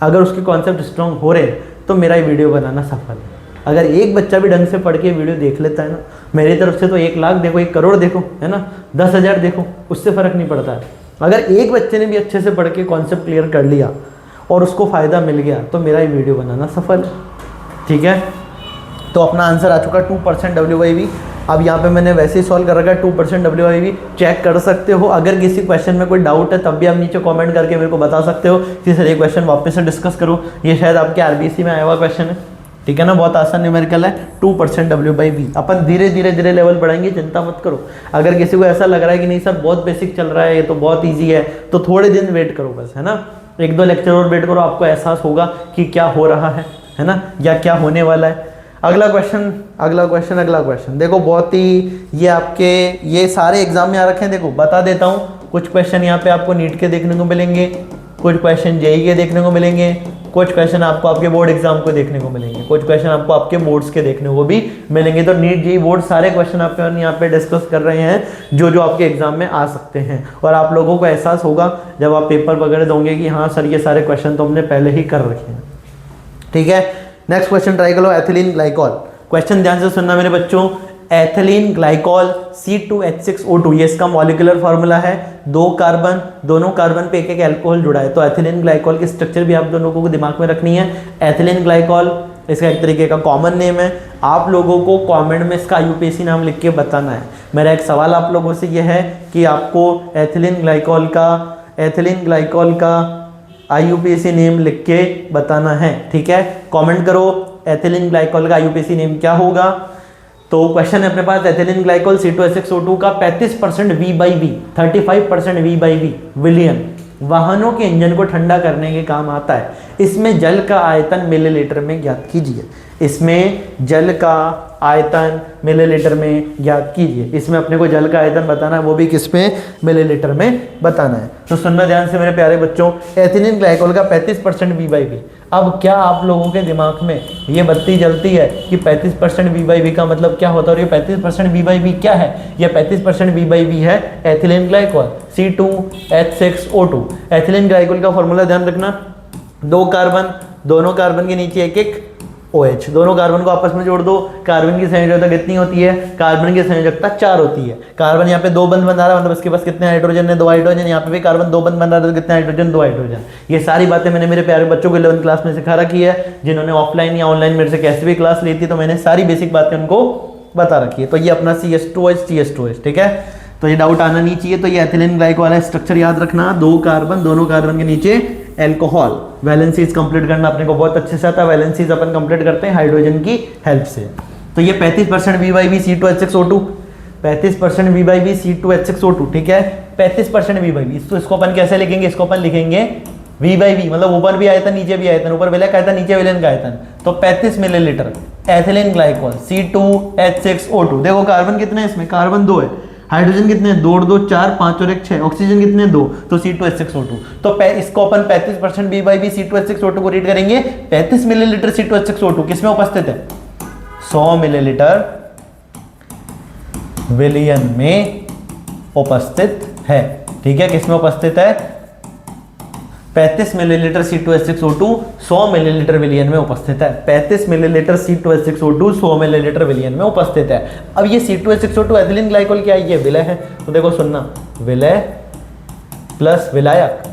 अगर उसके कॉन्सेप्ट स्ट्रॉन्ग हो रहे हैं तो मेरा ये वीडियो बनाना सफल है। अगर एक बच्चा भी ढंग से पढ़ के वीडियो देख लेता है ना, मेरी तरफ से तो 1 लाख देखो, 1 करोड़ देखो, है ना, 10,000 देखो, उससे फ़र्क नहीं पड़ता है। अगर एक बच्चे ने भी अच्छे से पढ़ के कॉन्सेप्ट क्लियर कर लिया और उसको फ़ायदा मिल गया तो मेरा ये वीडियो बनाना सफल है। ठीक है, तो अपना आंसर आ चुका 2% W/V। अब यहाँ पे मैंने वैसे ही सॉल्व कर रखा है 2% W/V, चेक कर सकते हो। अगर किसी क्वेश्चन में कोई डाउट है तब भी आप नीचे कमेंट करके मेरे को बता सकते हो कि सर ये क्वेश्चन वापस से डिस्कस करो, ये शायद आपके RBC में आया हुआ क्वेश्चन है। ठीक है ना, बहुत आसान न्यूमेरिकल है, 2% W/V। अपन धीरे धीरे लेवल बढ़ाएंगे, चिंता मत करो। अगर किसी को ऐसा लग रहा है कि नहीं सर बहुत बेसिक चल रहा है, ये तो बहुत ईजी है, तो थोड़े दिन वेट करो बस, है ना, 1-2 लेक्चर और वेट करो, आपको एहसास होगा कि क्या हो रहा है ना, या क्या होने वाला है। अगला क्वेश्चन देखो, बहुत ही ये आपके ये सारे एग्जाम में आ रखे हैं। देखो बता देता हूँ, कुछ क्वेश्चन यहाँ पे आपको नीट के देखने को मिलेंगे, कुछ क्वेश्चन JEE के देखने को मिलेंगे, कुछ क्वेश्चन आपको आपके बोर्ड एग्जाम को देखने को मिलेंगे, कुछ क्वेश्चन आपको आपके बोर्ड्स के देखने को भी मिलेंगे। तो नीट JEE बोर्ड सारे क्वेश्चन आपके यहाँ पे डिस्कस कर रहे हैं जो आपके एग्जाम में आ सकते हैं, और आप लोगों को एहसास होगा जब आप पेपर वगैरह दोगे कि हाँ सर ये सारे क्वेश्चन तो हमने पहले ही कर रखे हैं। ठीक है, नेक्स्ट क्वेश्चन ट्राई करो, एथिलीन ग्लाइकॉल। क्वेश्चन ध्यान से सुनना मेरे बच्चों, एथिलीन ग्लाइकॉल C2H6O2, ये इसका मॉलिक्यूलर फार्मूला है। 2 कार्बन, दोनों कार्बन पे एक अल्कोहल जुड़ा है, तो एथिलीन ग्लाइकॉल की स्ट्रक्चर भी आप दोनों को दिमाग में रखनी है। एथिलीन ग्लाइकॉल इसका एक तरीके का कॉमन नेम है। आप लोगों को कमेंट में इसका IUPAC नाम लिख के बताना है। मेरा एक सवाल आप लोगों से यह है कि आपको एथिलीन ग्लाइकॉल का IUPAC नेम लिख के बताना है। ठीक है, कमेंट करो एथिलीन ग्लाइकॉल का IUPAC नेम क्या होगा। तो क्वेश्चन है अपने पास, एथिलीन ग्लाइकॉल C2H6O2 का 35% V/V, 35% V/V विलियन वाहनों के इंजन को ठंडा करने के काम आता है। इसमें जल का आयतन मिलीलीटर में ज्ञात कीजिए। इसमें जल का आयतन मिलीलीटर में ज्ञात कीजिए। इसमें अपने को जल का आयतन बताना है, वो भी किस में, मिलीलीटर में बताना है। तो सुनना ध्यान से मेरे प्यारे बच्चों, एथिलीन ग्लाइकॉल का 35% V/V। अब क्या आप लोगों के दिमाग में ये बत्ती जलती है कि 35% V/V का मतलब क्या होता है, और ये 35% V/V क्या है? ये 35% V/V है ethylene glycol C2H6O2। Ethylene glycol का फॉर्मूला ध्यान रखना, 2 कार्बन, दोनों कार्बन के नीचे एक OH, दोनों कार्बन को आपस में जोड़ दो। कार्बन की संयोजकता कितनी होती है? कार्बन की संयोजकता 4 होती है। कार्बन यहाँ पे 2 बंद बना रहा है, मतलब इसके पास कितने हाइड्रोजन है? 2 हाइड्रोजन। यहाँ पे भी कार्बन 2 बंद बना रहा है, तो कितने हाइड्रोजन? 2 हाइड्रोजन। ये सारी बातें मैंने मेरे प्यारे बच्चों को 11th क्लास में सिखा रखी है। जिन्होंने ऑफलाइन या ऑनलाइन मेरे से कैसे भी क्लास ली थी, तो मैंने सारी बेसिक बातें उनको बता रखी है। तो ये अपना CH2H, ठीक है, तो ये डाउट आना नहीं चाहिए। तो ये एथिलीन ग्लाइकॉल वाला स्ट्रक्चर याद रखना, 2 कार्बन, दोनों कार्बन के नीचे एल्कोहल। वैलेंसीज कंप्लीट करना अपने को बहुत अच्छे से आता है। वैलेंसीज अपन कंप्लीट करते हैं हाइड्रोजन की हेल्प से। तो ये 35% V/V C2H6O2, 35% V/V C2H6O2, ठीक है, 35% V/V। तो इसको अपन कैसे लिखेंगे? इसको अपन लिखेंगे V/V, मतलब ऊपर भी आयतन नीचे भी आयतन, ऊपर विलय का आयतन नीचे विलयन का आयतन। तो 35 मिलीलीटर एथिलीन ग्लाइकॉल C2H6O2। देखो कार्बन कितने हैं इसमें? कार्बन 2 है। हाइड्रोजन कितने हैं? 2 और 2 4, 5 और 1 6। ऑक्सीजन कितने? 2। तो C2H6O2। तो इसको अपन 35% V/V C2H6O2 को रीड करेंगे 35 मिलीलीटर C2H6O2 किसमें उपस्थित है? 100 मिलीलीटर विलयन में उपस्थित है। ठीक है, किसमें उपस्थित है? 35 मिलीलीटर C2H6O2 100 मिलीलीटर विलियन में उपस्थित है। 35 मिलीलीटर C2H6O2 100 मिलीलीटर विलियन में उपस्थित है। अब ये C2H6O2 एथिलीन ग्लाइकॉल क्या है? ये विलय है। तो देखो सुनना, विलय प्लस विलायक,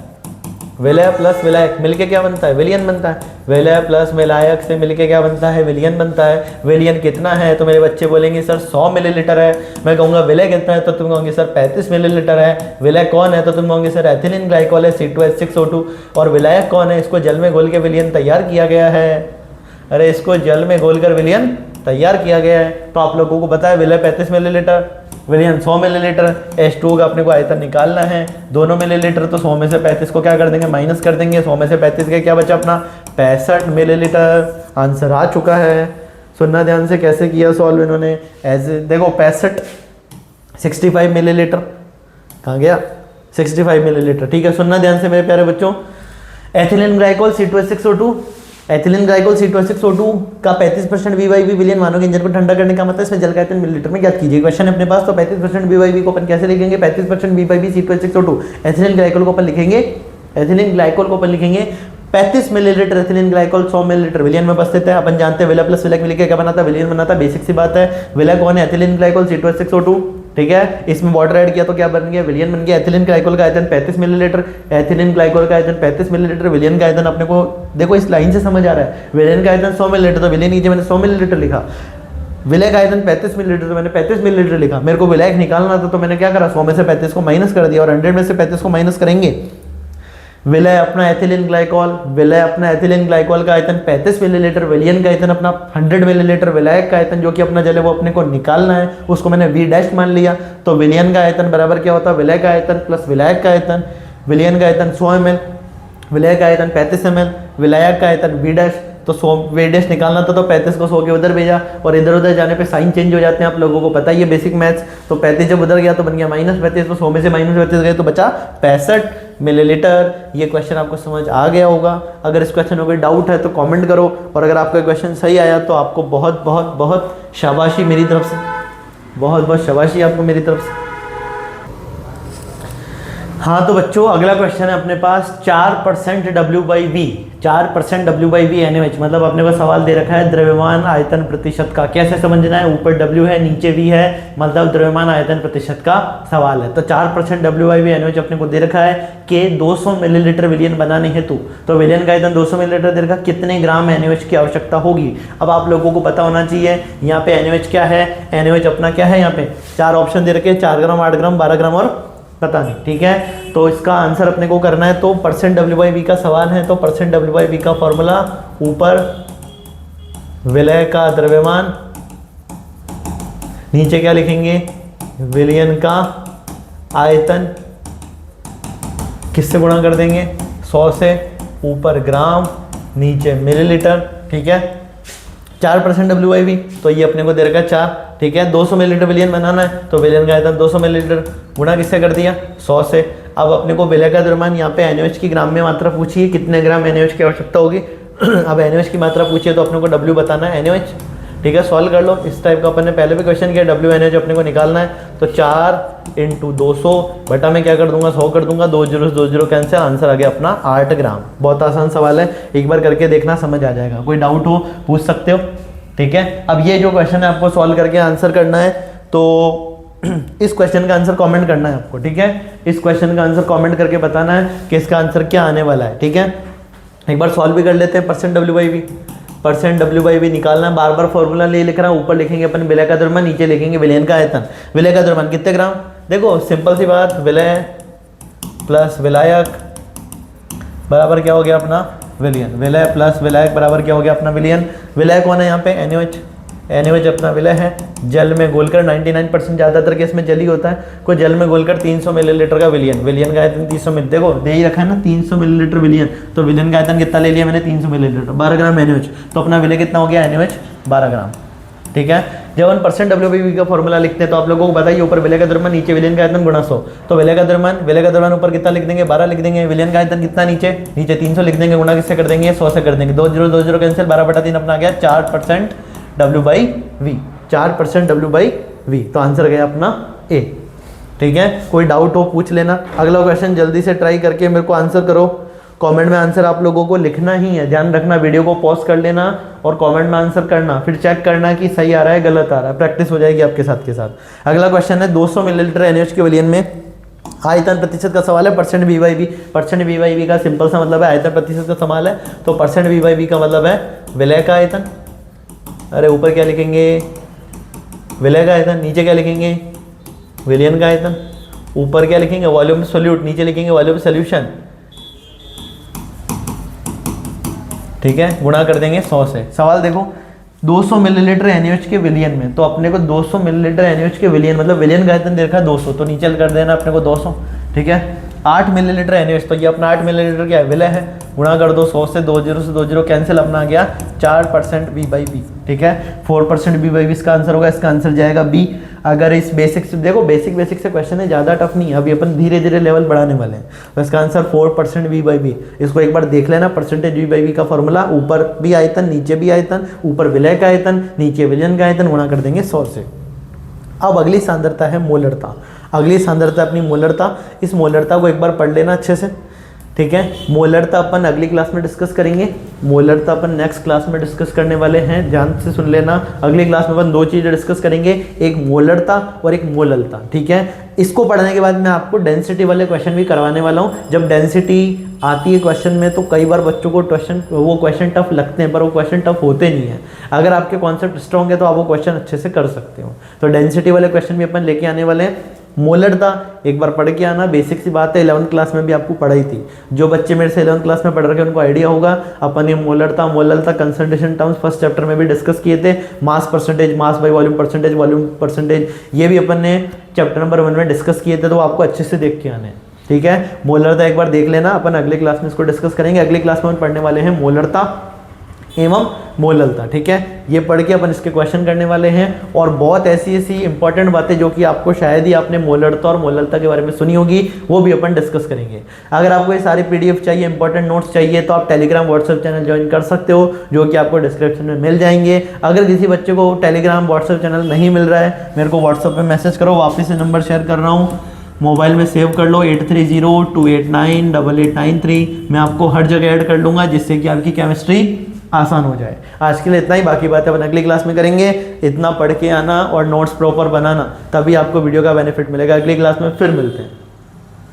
विलय प्लस विलायक मिलके क्या बनता है? विलियन बनता है। विलय प्लस विलायक से मिलके क्या बनता है? विलियन बनता है। विलियन कितना है? तो मेरे बच्चे बोलेंगे सर 100 मिलीलीटर है। मैं कहूँगा विलय कितना है? तो तुम कहोगे सर 35 मिलीलीटर है। विलय कौन है? तो तुम कहोगे सर एथिलीन ग्लाइकॉल है C2H6O2। और विलायक कौन है? इसको जल में घोल के विलियन तैयार किया गया है। अरे इसको जल में घोल कर विलियन तैयार किया गया है। तो आप लोगों को पता है विलय 35 मिलीलीटर, विलियन 100 मिलीलीटर, H2O का अपने को आयतन निकालना है, दोनों मिलीलीटर। तो 100 में से 35 को क्या कर देंगे, माइनस कर देंगे। 100 में से 35 के क्या बचा अपना 65 मिलीलीटर। आंसर आ चुका है। सुनना ध्यान से कैसे किया सॉल्व इन्होंने। ऐसे देखो 65 65 मिलीलीटर कहाँ गया, 65 मिलीलीटर। ठीक है, सुनना ध्यान से मेरे प्यारे बच्चों। Ethylene glycol C2H6O2, ethylene glycol C2H6O2 का 35% VYV विलियन मानव के इंजन को ठंडा करने का मतलब इसमें जल का आयतन मिलीलीटर में ज्ञात कीजिए। क्वेश्चन है अपने पास। तो 35% VYV को अपन कैसे लिखेंगे, 35% VYV C2H6O2। एथिलीन ग्लाइकोल को अपन लिखेंगे, एथिलीन ग्लाइकोल को अपन लिखेंगे 35 मिलीलीटर एथिलीन ग्लाइकोल 100 मिलीलीटर विलियन में उपस्थित है। अपन जानते हैं विलय प्लस विलय मिलकर क्या बनाता है, विलियन बनाता है। बेसिक सी बात है। विलय कौन है, एथिलीन ग्लाइकोल C2H6O2। ठीक है, इसमें वाटर ऐड किया तो क्या बन गया, विलियन बन गया। एथिलीन ग्लाइकोल का आयतन 35 मिलीलीटर, एथिलीन ग्लाइकोल का आयतन 35 मिलीलीटर, विलियन का आयतन अपने को देखो इस लाइन से समझ आ रहा है। विलियन का आयतन 100 मिलीलीटर, तो विलियन नीचे मैंने 100 मिलीलीटर लिखा। विलय का आयतन 35 मिलीलीटर, तो मैंने 35 मिलीलीटर लिखा। मेरे को विलायक निकालना था तो मैंने क्या करा, 100 में से 35 को माइनस कर दिया, और 100 में से 35 को माइनस करेंगे। विलय अपना एथिलीन ग्लाइकोल, विलय अपना एथिलीन ग्लाइकोल का आयतन 35 मिलीलीटर, विलियन का आयतन अपना 100 मिलीलीटर, विलायक का आयतन जो कि अपना जल है वो अपने को निकालना है, उसको मैंने V डैश मान लिया। तो विलियन का आयतन बराबर क्या होता है, विलय का आयतन प्लस विलायक का आयतन। विलियन का आयतन 100 ml, विलय का आयतन 35 ml, विलायक का आयतन V डैश। तो 100 V डैश निकालना था तो 35 को 100 के उधर भेजा, और इधर उधर जाने पे साइन चेंज हो जाते हैं, आप लोगों को पता ही है बेसिक मैथ्स। तो 35 जब उधर गया तो बन गया -35, तो 100 में से -35 गए तो बचा 65 मिलीलीटर। ये क्वेश्चन आपको समझ आ गया होगा। अगर इस क्वेश्चन में कोई डाउट है तो कमेंट करो, और अगर आपका क्वेश्चन सही आया तो आपको बहुत बहुत बहुत शाबाशी मेरी तरफ से, बहुत बहुत शाबाशी आपको मेरी तरफ से। हाँ तो बच्चों अगला क्वेश्चन है अपने पास 4% W/V, 4% W/V NaOH, मतलब अपने को सवाल दे रखा है द्रव्यमान आयतन प्रतिशत का। कैसे समझना है, ऊपर W है नीचे V है, मतलब द्रव्यमान आयतन प्रतिशत का सवाल है। तो 4% W/V NaOH अपने को दे रखा है कि 200 मिलीलीटर विलियन बनाने हेतु, तो विलियन का आयतन 200 मिलीलीटर दे रखा, कितने ग्राम NaOH की आवश्यकता होगी। अब आप लोगों को पता होना चाहिए यहाँ पे NaOH क्या है, NaOH अपना क्या है, यहाँ पे 4 ऑप्शन दे रखे, 4 ग्राम, 8 ग्राम, 12 ग्राम और पता नहीं। ठीक है, तो इसका आंसर अपने को करना है। तो परसेंट W/V का सवाल है, तो परसेंट W/V का फॉर्मूला ऊपर विलय का द्रव्यमान, नीचे क्या लिखेंगे, विलियन का आयतन, किससे गुणा कर देंगे, 100 से, ऊपर ग्राम, नीचे मिलीलीटर। ठीक है, 4% W/V, तो ये अपने को दे रखा है 4। ठीक है, 200 मिलीलीटर विलियन बनाना है, तो विलियन का आयतन 200 मिलीलीटर, गुणा किससे कर दिया, 100 से। अब अपने को विलय का द्रव्यमान यहाँ पे NaOH की ग्राम में मात्रा पूछी है, कितने ग्राम NaOH की आवश्यकता होगी। अब NaOH की मात्रा पूछी है तो अपने को W बताना है NaOH। ठीक है, सॉल्व कर लो। इस टाइप का अपन ने पहले भी क्वेश्चन किया, WNaOH अपने को निकालना है। तो 4 × 200 बटा में क्या कर दूंगा, 100 कर दूंगा, 2 0 2 0 कैंसिल, आंसर आ गया अपना 8 ग्राम। बहुत आसान सवाल है, एक बार करके देखना, समझ आ जाएगा। कोई डाउट हो पूछ सकते हो। ठीक है, अब ये जो क्वेश्चन है आपको सॉल्व करके आंसर करना है, तो इस क्वेश्चन का आंसर कमेंट करना है आपको। ठीक है, इस क्वेश्चन का आंसर कमेंट करके बताना है कि इसका आंसर क्या आने वाला है। ठीक है, एक बार सॉल्व भी कर लेते हैं। परसेंट W/V निकालना है, बार बार फॉर्मूला ले लिख रहा हूँ। ऊपर लिखेंगे अपन विलय का द्रव्यमान, नीचे लिखेंगे विलियन का आयतन। विलय का द्रव्यमान कितने ग्राम, देखो सिंपल सी बात, विलय प्लस विलायक बराबर क्या हो गया अपना विलियन, विलय प्लस विलायक बराबर क्या हो गया अपना विलियन। विलय कौन है यहाँ पे, NaOH, NaOH अपना विलय है। जल में घोलकर 99% ज़्यादातर केस में जल ही होता है, कोई जल में घोलकर 300 मिलीलीटर का विलियन, विलियन का आयतन 300 मिली, देखो दे ही रखा है ना 300 मिलीलीटर विलियन, तो विलियन का आयतन कितना ले लिया मैंने, 300 मिलीलीटर, 12 ग्राम NaOH, तो अपना विलय कितना हो गया NaOH 12 ग्राम। ठीक है, जब हम परसेंट W/V का फॉर्मूला लिखते हैं तो आप लोगों को बताइए, ऊपर विलय का द्रव्यमान, नीचे विलियन का आयतन गुणा 100, तो विलय का द्रव्यमान ऊपर कितना लिख देंगे, 12 लिख देंगे, विलियन का आयतन कितना नीचे 300 लिख देंगे, गुणा किससे कर देंगे, 100 से कर देंगे, 2 0 2 0 कैंसिल, 12/3 अपना आ गया 4% W/V, 4% W/V, तो आंसर गया अपना A। ठीक है, कोई डाउट हो पूछ लेना। अगला क्वेश्चन जल्दी से ट्राई करके मेरे को आंसर करो। कमेंट में आंसर आप लोगों को लिखना ही है, ध्यान रखना, वीडियो को पॉज कर लेना और कमेंट में आंसर करना, फिर चेक करना कि सही आ रहा है गलत आ रहा है, प्रैक्टिस हो जाएगी आपके साथ के साथ। अगला क्वेश्चन है 200 मिलीलीटर NaOH के विलियन में आयतन प्रतिशत का सवाल है। परसेंट V/V, परसेंट V/V का सिंपल सा मतलब है आयतन प्रतिशत का सवाल है, तो परसेंट V/V का मतलब है विलय का आयतन। अरे ऊपर क्या लिखेंगे, विलय का आयतन, नीचे क्या लिखेंगे, विलियन का आयतन, ऊपर क्या लिखेंगे, वॉल्यूम सोल्यूट, नीचे लिखेंगे वॉल्यूम सोल्यूशन। ठीक है, गुणा कर देंगे 100 से। सवाल देखो, 200 मिलीलीटर NaOH के विलियन में, तो अपने को 200 मिलीलीटर NaOH के विलियन, मतलब विलियन का आयतन दे रखा है 200, तो नीचे कर देना अपने को 200, ठीक है। 8 मिलीलीटर NaOH, तो ये अपना 8 मिलीलीटर क्या है, विलय है, गुणा कर दो 100 से, 2 0 कैंसिल, अपना आ गया 4% V/B, ठीक है। 4% V/B इसका आंसर होगा, इसका आंसर जाएगा B। अगर इस बेसिक से देखो, बेसिक से क्वेश्चन है, ज़्यादा टफ नहीं है, अभी अपन धीरे धीरे लेवल बढ़ाने वाले हैं। तो इसका आंसर 4% V/B, इसको एक बार देख लेना, परसेंटेज V/B का फॉर्मूला, ऊपर भी आयतन नीचे भी आयतन, ऊपर विलय का आयतन नीचे विलयन का आयतन, गुणा कर देंगे 100 से। अब अगली सांद्रता है मोलरता। अगली सांद्रता अपनी मोलरता, इस मोलरता को एक बार पढ़ लेना अच्छे से, ठीक है। मोलरता अपन अगली क्लास में डिस्कस करेंगे, मोलरता अपन नेक्स्ट क्लास में डिस्कस करने वाले हैं, ध्यान से सुन लेना। अगली क्लास में अपन 2 चीज़ें डिस्कस करेंगे, एक मोलरता और एक मोललता, ठीक है। इसको पढ़ने के बाद मैं आपको डेंसिटी वाले क्वेश्चन भी करवाने वाला हूँ। जब डेंसिटी आती है क्वेश्चन में तो कई बार बच्चों को क्वेश्चन टफ लगते हैं, पर वो क्वेश्चन टफ होते नहीं है। अगर आपके कॉन्सेप्ट स्ट्रॉन्ग है तो आप वो क्वेश्चन अच्छे से कर सकते हो। तो डेंसिटी वाले क्वेश्चन भी अपन लेके आने वाले हैं। मोलरता एक बार पढ़ के आना, बेसिक सी बात है, 11th क्लास में भी आपको पढ़ाई थी। जो बच्चे मेरे से 11th क्लास में पढ़ रखे हैं उनको आइडिया होगा। अपन ये मोलरता मोललता कंसंट्रेशन टर्म्स फर्स्ट चैप्टर में भी डिस्कस किए थे। Mass percentage, mass by volume percentage, ये भी अपन ने चैप्टर नंबर 1 में डिस्कस किए थे, तो आपको अच्छे से देख के आने, ठीक है। मोलरता एक बार देख लेना, अपन अगले क्लास में इसको डिस्कस करेंगे। अगली क्लास में अपन पढ़ने वाले हैं मोलरता एवं मोललता, ठीक है। ये पढ़ के अपन इसके क्वेश्चन करने वाले हैं, और बहुत ऐसी इंपॉर्टेंट बातें जो कि आपको शायद ही आपने मोलरता और मोललता के बारे में सुनी होगी, वो भी अपन डिस्कस करेंगे। अगर आपको ये सारे PDF चाहिए, इंपॉर्टेंट नोट्स चाहिए, तो आप टेलीग्राम व्हाट्सएप चैनल ज्वाइन कर सकते हो, जो कि आपको डिस्क्रिप्शन में मिल जाएंगे। अगर किसी बच्चे को टेलीग्राम व्हाट्सएप चैनल नहीं मिल रहा है, मेरे को व्हाट्सएप पर मैसेज करो, वापस से नंबर शेयर कर रहा हूँ, मोबाइल में सेव कर लो 8302898893। मैं आपको हर जगह ऐड कर लूँगा, जिससे कि आपकी केमिस्ट्री आसान हो जाए। आज के लिए इतना ही, बाकी बातें अपन अगली क्लास में करेंगे। इतना पढ़ के आना और नोट्स प्रॉपर बनाना, तभी आपको वीडियो का बेनिफिट मिलेगा। अगली क्लास में फिर मिलते हैं।